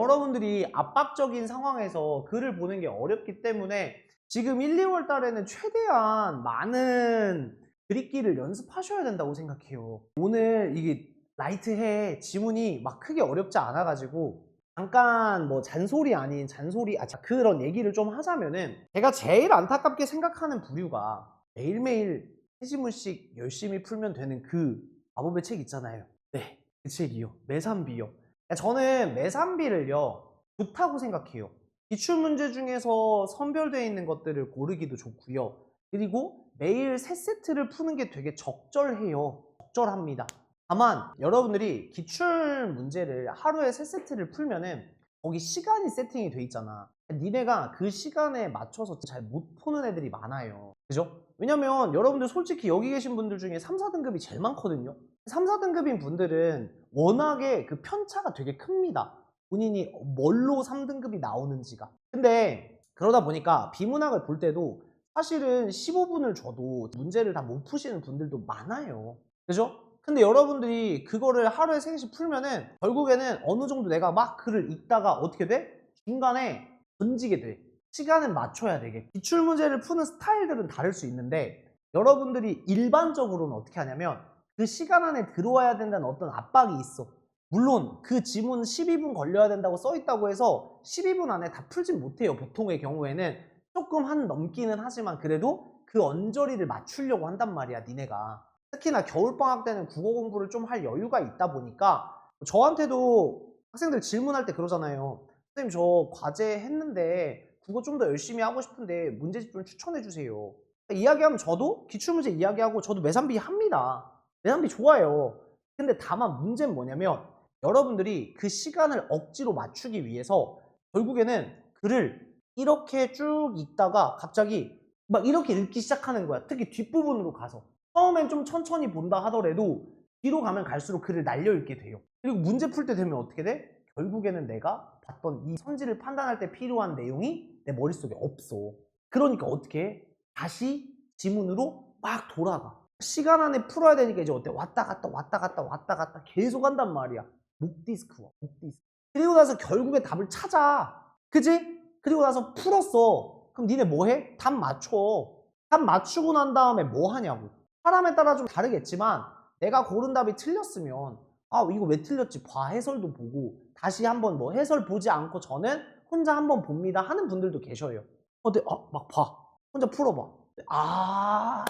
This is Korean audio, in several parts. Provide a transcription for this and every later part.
여러분들이 압박적인 상황에서 글을 보는 게 어렵기 때문에 지금 1, 2월 달에는 최대한 많은 글읽기를 연습하셔야 된다고 생각해요. 오늘 이게 라이트해 지문이 막 크게 어렵지 않아 가지고 잠깐 뭐 잔소리 아닌 잔소리 그런 얘기를 좀 하자면은, 제가 제일 안타깝게 생각하는 부류가 매일매일 세 지문씩 열심히 풀면 되는 그 마법의 책 있잖아요. 네, 그 책이요. 매산비요. 저는 매산비를요 좋다고 생각해요. 기출문제 중에서 선별되어 있는 것들을 고르기도 좋고요. 그리고 매일 3세트를 푸는 게 되게 적절해요. 적절합니다. 다만 여러분들이 기출 문제를 하루에 3세트를 풀면은 거기 시간이 세팅이 돼 있잖아. 니네가 그 시간에 맞춰서 잘 못 푸는 애들이 많아요. 그죠? 왜냐면 여러분들 솔직히 여기 계신 분들 중에 3, 4등급이 제일 많거든요. 3, 4등급인 분들은 워낙에 그 편차가 되게 큽니다. 본인이 뭘로 3등급이 나오는지가. 근데 그러다 보니까 비문학을 볼 때도 사실은 15분을 줘도 문제를 다 못 푸시는 분들도 많아요. 그죠? 근데 여러분들이 그거를 하루에 3개씩 풀면은 결국에는 어느 정도 내가 막 글을 읽다가 어떻게 돼? 중간에 던지게 돼. 시간을 맞춰야 되게. 기출문제를 푸는 스타일들은 다를 수 있는데 여러분들이 일반적으로는 어떻게 하냐면 그 시간 안에 들어와야 된다는 어떤 압박이 있어. 물론 그 지문 12분 걸려야 된다고 써 있다고 해서 12분 안에 다 풀진 못해요. 보통의 경우에는 조금 한 넘기는 하지만 그래도 그 언저리를 맞추려고 한단 말이야, 니네가. 특히나 겨울방학 때는 국어 공부를 좀 할 여유가 있다 보니까 저한테도 학생들 질문할 때 그러잖아요. 선생님, 저 과제 했는데 국어 좀 더 열심히 하고 싶은데 문제집 좀 추천해 주세요. 이야기하면 저도 기출문제 이야기하고 저도 매산비 합니다. 매산비 좋아요. 근데 다만 문제는 뭐냐면 여러분들이 그 시간을 억지로 맞추기 위해서 결국에는 글을 이렇게 쭉 읽다가 갑자기 막 이렇게 읽기 시작하는 거야. 특히 뒷부분으로 가서. 처음엔 좀 천천히 본다 하더라도 뒤로 가면 갈수록 글을 날려 읽게 돼요. 그리고 문제 풀 때 되면 어떻게 돼? 결국에는 내가 봤던 이 선지를 판단할 때 필요한 내용이 내 머릿속에 없어. 그러니까 어떻게 해? 다시 지문으로 막 돌아가. 시간 안에 풀어야 되니까 이제 어때? 왔다 갔다 왔다 갔다 왔다 갔다 계속 한단 말이야. 목 디스크와 목 디스크. 그리고 나서 결국에 답을 찾아. 그지? 그리고 나서 풀었어. 그럼 니네 뭐 해? 답 맞춰. 답 맞추고 난 다음에 뭐 하냐고. 사람에 따라 좀 다르겠지만 내가 고른 답이 틀렸으면 아, 이거 왜 틀렸지? 봐. 해설도 보고 다시 한번 뭐 해설 보지 않고 저는 혼자 한번 봅니다 하는 분들도 계셔요. 근데 막 봐. 혼자 풀어봐. 아,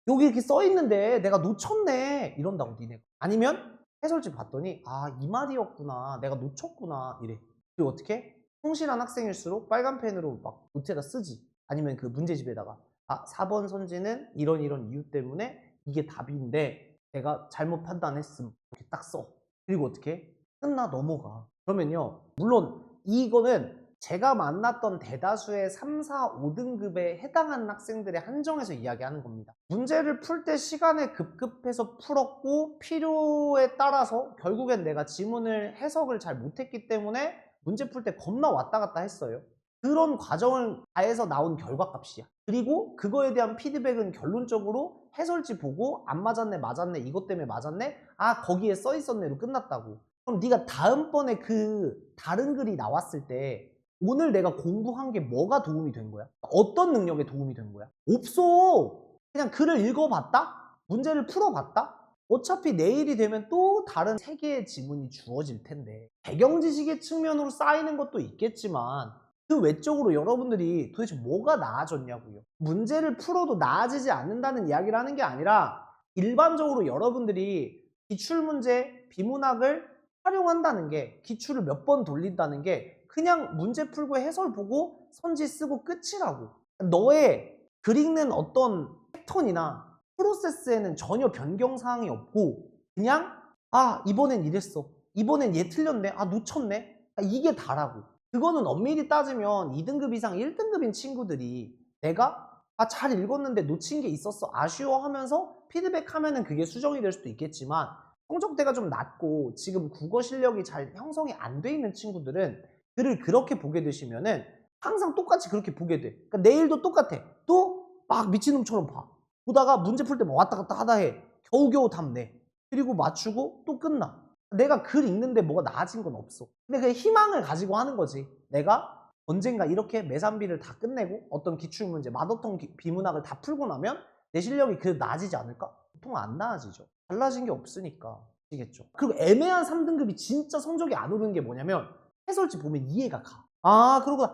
여기 이렇게 써 있는데 내가 놓쳤네 이런다고 니네. 아니면 해설집 봤더니 아, 이 말이었구나, 내가 놓쳤구나 이래. 그리고 어떻게? 성실한 학생일수록 빨간 펜으로 막 노트에다 쓰지. 아니면 그 문제집에다가 아, 4번 선지는 이런 이유 때문에 이게 답인데 내가 잘못 판단했음 이렇게 딱 써. 그리고 어떻게? 끝나 넘어가. 그러면요, 물론 이거는 제가 만났던 대다수의 3, 4, 5등급에 해당하는 학생들의 한정에서 이야기하는 겁니다. 문제를 풀 때 시간에 급급해서 풀었고 필요에 따라서 결국엔 내가 지문을 해석을 잘 못했기 때문에 문제 풀 때 겁나 왔다 갔다 했어요. 그런 과정을 다해서 나온 결과값이야. 그리고 그거에 대한 피드백은 결론적으로 해설지 보고 안 맞았네 맞았네 이것 때문에 맞았네 아, 거기에 써 있었네로 끝났다고. 그럼 네가 다음번에 그 다른 글이 나왔을 때 오늘 내가 공부한 게 뭐가 도움이 된 거야? 어떤 능력에 도움이 된 거야? 없어. 그냥 글을 읽어봤다? 문제를 풀어봤다? 어차피 내일이 되면 또 다른 세 개의 지문이 주어질 텐데 배경 지식의 측면으로 쌓이는 것도 있겠지만 그 외적으로 여러분들이 도대체 뭐가 나아졌냐고요. 문제를 풀어도 나아지지 않는다는 이야기를 하는 게 아니라 일반적으로 여러분들이 기출문제, 비문학을 활용한다는 게, 기출을 몇 번 돌린다는 게 그냥 문제 풀고 해설 보고 선지 쓰고 끝이라고. 너의 글 읽는 어떤 패턴이나 프로세스에는 전혀 변경사항이 없고 그냥 아, 이번엔 이랬어, 이번엔 얘 틀렸네, 아, 놓쳤네, 아, 이게 다라고. 그거는 엄밀히 따지면 2등급 이상 1등급인 친구들이 내가 아, 잘 읽었는데 놓친 게 있었어 아쉬워하면서 피드백하면은 그게 수정이 될 수도 있겠지만 성적대가 좀 낮고 지금 국어 실력이 잘 형성이 안 돼 있는 친구들은 글을 그렇게 보게 되시면은 항상 똑같이 그렇게 보게 돼. 그러니까 내일도 똑같아. 또 막 미친놈처럼 봐. 보다가 문제 풀 때 막 왔다 갔다 하다 해. 겨우겨우 답 내. 그리고 맞추고 또 끝나. 내가 글 읽는데 뭐가 나아진 건 없어. 근데 그 희망을 가지고 하는 거지. 내가 언젠가 이렇게 매산비를 다 끝내고 어떤 기출문제, 마더텅 비문학을 다 풀고 나면 내 실력이 그래도 나아지지 않을까? 보통 안 나아지죠. 달라진 게 없으니까. 아시겠죠? 그리고 애매한 3등급이 진짜 성적이 안 오르는 게 뭐냐면 해설지 보면 이해가 가. 아, 그러고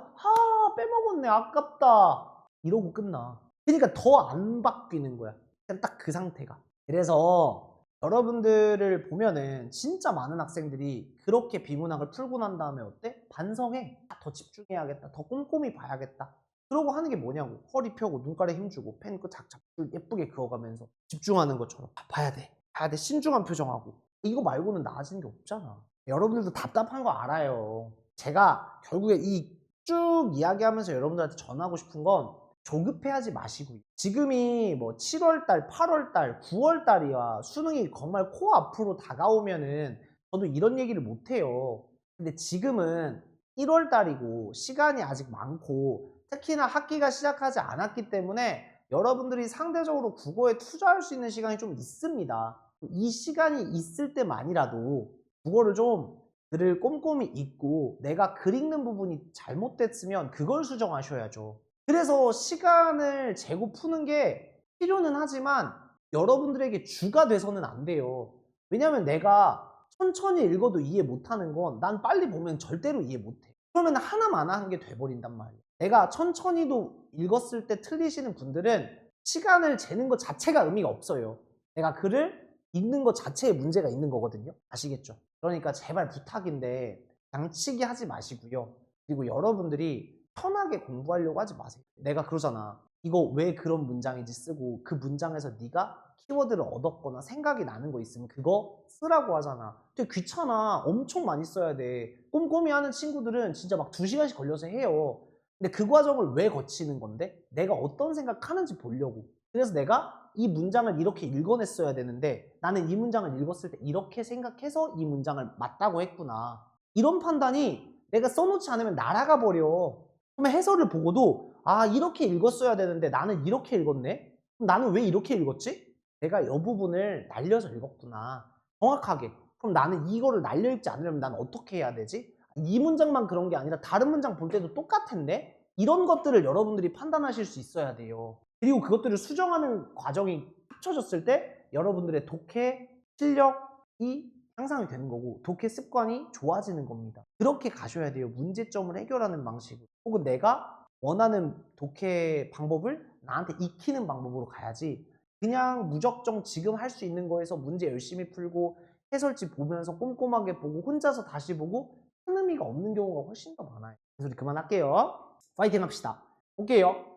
빼먹었네. 아깝다. 이러고 끝나. 그러니까 더 안 바뀌는 거야. 그냥 딱 그 상태가. 그래서 여러분들을 보면은 진짜 많은 학생들이 그렇게 비문학을 풀고 난 다음에 어때? 반성해. 더 집중해야겠다. 더 꼼꼼히 봐야겠다. 그러고 하는 게 뭐냐고. 허리 펴고 눈가에 힘주고 펜 그 작작 예쁘게 그어가면서 집중하는 것처럼 봐야 돼. 봐야 돼. 신중한 표정하고. 이거 말고는 나아지는 게 없잖아. 여러분들도 답답한 거 알아요. 제가 결국에 이 쭉 이야기하면서 여러분들한테 전하고 싶은 건 조급해하지 마시고요. 지금이 뭐 7월달, 8월달, 9월달이야 수능이 정말 코앞으로 다가오면은 저도 이런 얘기를 못해요. 근데 지금은 1월달이고 시간이 아직 많고 특히나 학기가 시작하지 않았기 때문에 여러분들이 상대적으로 국어에 투자할 수 있는 시간이 좀 있습니다. 이 시간이 있을 때만이라도 국어를 좀 글을 꼼꼼히 읽고 내가 글 읽는 부분이 잘못됐으면 그걸 수정하셔야죠. 그래서 시간을 재고 푸는 게 필요는 하지만 여러분들에게 주가 돼서는 안 돼요. 왜냐면 내가 천천히 읽어도 이해 못하는 건 난 빨리 보면 절대로 이해 못해. 그러면 하나만 하는 게 돼버린단 말이야. 내가 천천히도 읽었을 때 틀리시는 분들은 시간을 재는 것 자체가 의미가 없어요. 내가 글을 읽는 것 자체에 문제가 있는 거거든요. 아시겠죠? 그러니까 제발 부탁인데 양치기 하지 마시고요. 그리고 여러분들이 편하게 공부하려고 하지 마세요. 내가 그러잖아. 이거 왜 그런 문장인지 쓰고 그 문장에서 네가 키워드를 얻었거나 생각이 나는 거 있으면 그거 쓰라고 하잖아. 되게 귀찮아. 엄청 많이 써야 돼. 꼼꼼히 하는 친구들은 진짜 막 2시간씩 걸려서 해요. 근데 그 과정을 왜 거치는 건데? 내가 어떤 생각하는지 보려고. 그래서 내가 이 문장을 이렇게 읽어냈어야 되는데 나는 이 문장을 읽었을 때 이렇게 생각해서 이 문장을 맞다고 했구나. 이런 판단이 내가 써놓지 않으면 날아가 버려. 그러면 해설을 보고도 이렇게 읽었어야 되는데 나는 이렇게 읽었네? 그럼 나는 왜 이렇게 읽었지? 내가 이 부분을 날려서 읽었구나. 정확하게. 그럼 나는 이거를 날려 읽지 않으려면 난 어떻게 해야 되지? 이 문장만 그런 게 아니라 다른 문장 볼 때도 똑같은데? 이런 것들을 여러분들이 판단하실 수 있어야 돼요. 그리고 그것들을 수정하는 과정이 합쳐졌을 때 여러분들의 독해 실력이 향상이 되는 거고 독해 습관이 좋아지는 겁니다. 그렇게 가셔야 돼요. 문제점을 해결하는 방식으로. 혹은 내가 원하는 독해 방법을 나한테 익히는 방법으로 가야지 그냥 무작정 지금 할 수 있는 거에서 문제 열심히 풀고 해설지 보면서 꼼꼼하게 보고 혼자서 다시 보고 큰 의미가 없는 경우가 훨씬 더 많아요. 그래서 우리 그만할게요. 파이팅 합시다. 볼게요.